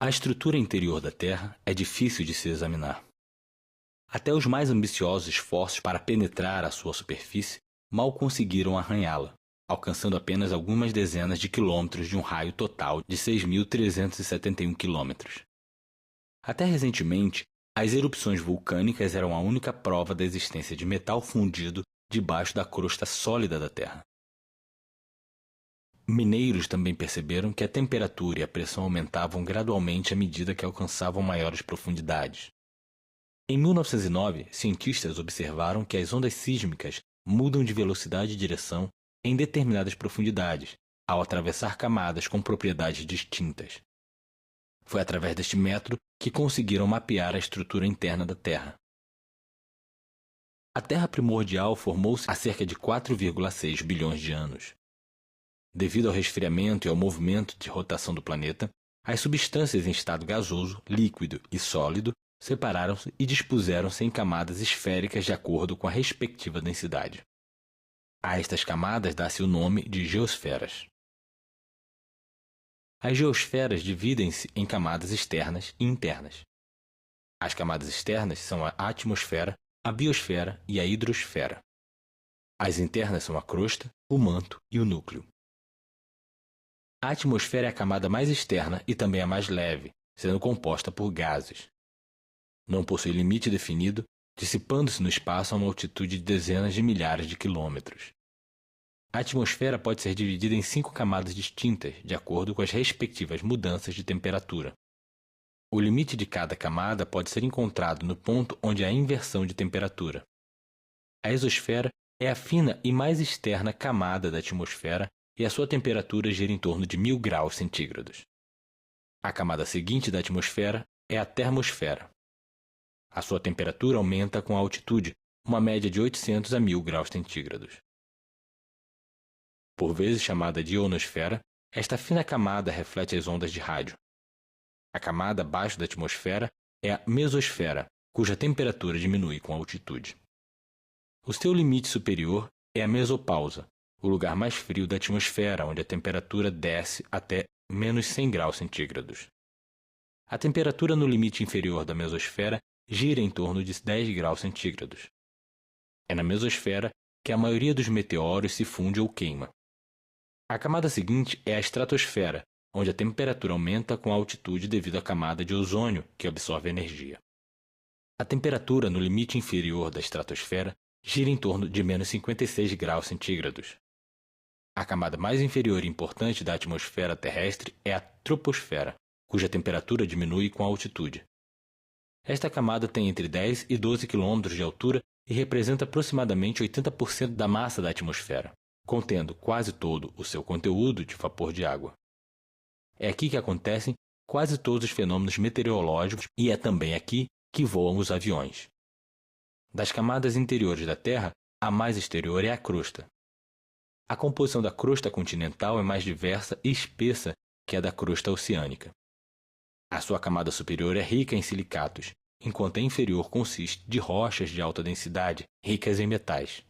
A estrutura interior da Terra é difícil de se examinar. Até os mais ambiciosos esforços para penetrar a sua superfície mal conseguiram arranhá-la, alcançando apenas algumas dezenas de quilômetros de um raio total de 6.371 quilômetros. Até recentemente, as erupções vulcânicas eram a única prova da existência de metal fundido debaixo da crosta sólida da Terra. Mineiros também perceberam que a temperatura e a pressão aumentavam gradualmente à medida que alcançavam maiores profundidades. Em 1909, cientistas observaram que as ondas sísmicas mudam de velocidade e direção em determinadas profundidades, ao atravessar camadas com propriedades distintas. Foi através deste método que conseguiram mapear a estrutura interna da Terra. A Terra primordial formou-se há cerca de 4,6 bilhões de anos. Devido ao resfriamento e ao movimento de rotação do planeta, as substâncias em estado gasoso, líquido e sólido separaram-se e dispuseram-se em camadas esféricas de acordo com a respectiva densidade. A estas camadas dá-se o nome de geosferas. As geosferas dividem-se em camadas externas e internas. As camadas externas são a atmosfera, a biosfera e a hidrosfera. As internas são a crosta, o manto e o núcleo. A atmosfera é a camada mais externa e também a mais leve, sendo composta por gases. Não possui limite definido, dissipando-se no espaço a uma altitude de dezenas de milhares de quilômetros. A atmosfera pode ser dividida em 5 camadas distintas, de acordo com as respectivas mudanças de temperatura. O limite de cada camada pode ser encontrado no ponto onde há inversão de temperatura. A exosfera é a fina e mais externa camada da atmosfera e a sua temperatura gira em torno de 1000 graus centígrados. A camada seguinte da atmosfera é a termosfera. A sua temperatura aumenta com a altitude, uma média de 800 a 1000 graus centígrados. Por vezes chamada de ionosfera, esta fina camada reflete as ondas de rádio. A camada abaixo da atmosfera é a mesosfera, cuja temperatura diminui com a altitude. O seu limite superior é a mesopausa, o lugar mais frio da atmosfera, onde a temperatura desce até menos 100 graus centígrados. A temperatura no limite inferior da mesosfera gira em torno de 10 graus centígrados. É na mesosfera que a maioria dos meteoros se funde ou queima. A camada seguinte é a estratosfera, onde a temperatura aumenta com a altitude devido à camada de ozônio que absorve energia. A temperatura no limite inferior da estratosfera gira em torno de menos 56 graus centígrados. A camada mais inferior e importante da atmosfera terrestre é a troposfera, cuja temperatura diminui com a altitude. Esta camada tem entre 10 e 12 quilômetros de altura e representa aproximadamente 80% da massa da atmosfera, contendo quase todo o seu conteúdo de vapor de água. É aqui que acontecem quase todos os fenômenos meteorológicos e é também aqui que voam os aviões. Das camadas interiores da Terra, a mais exterior é a crosta. A composição da crosta continental é mais diversa e espessa que a da crosta oceânica. A sua camada superior é rica em silicatos, enquanto a inferior consiste de rochas de alta densidade, ricas em metais.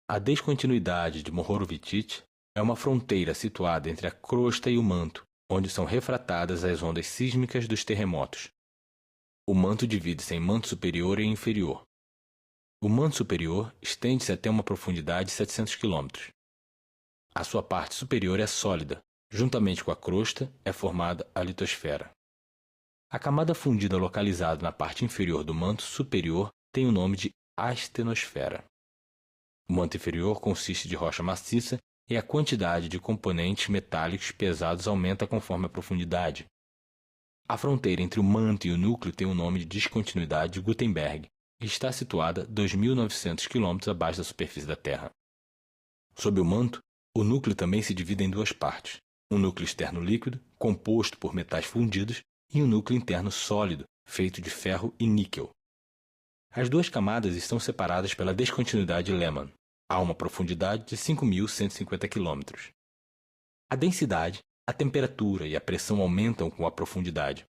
A descontinuidade de Mohorovičić é uma fronteira situada entre a crosta e o manto, onde são refratadas as ondas sísmicas dos terremotos. O manto divide-se em manto superior e inferior. O manto superior estende-se até uma profundidade de 700 km. A sua parte superior é sólida, juntamente com a crosta é formada a litosfera. A camada fundida localizada na parte inferior do manto superior tem o nome de astenosfera. O manto inferior consiste de rocha maciça e a quantidade de componentes metálicos pesados aumenta conforme a profundidade. A fronteira entre o manto e o núcleo tem o nome de descontinuidade de Gutenberg e está situada 2.900 km abaixo da superfície da Terra. Sob o manto, o núcleo também se divide em 2 partes, um núcleo externo líquido, composto por metais fundidos, e um núcleo interno sólido, feito de ferro e níquel. As 2 camadas estão separadas pela descontinuidade Lehmann, a uma profundidade de 5.150 km. A densidade, a temperatura e a pressão aumentam com a profundidade.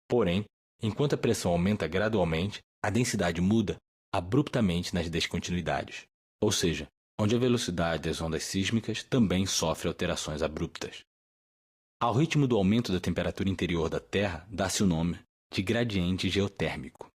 Porém, enquanto a pressão aumenta gradualmente, a densidade muda abruptamente nas descontinuidades, ou seja, onde a velocidade das ondas sísmicas também sofre alterações abruptas. Ao ritmo do aumento da temperatura interior da Terra, dá-se o nome de gradiente geotérmico.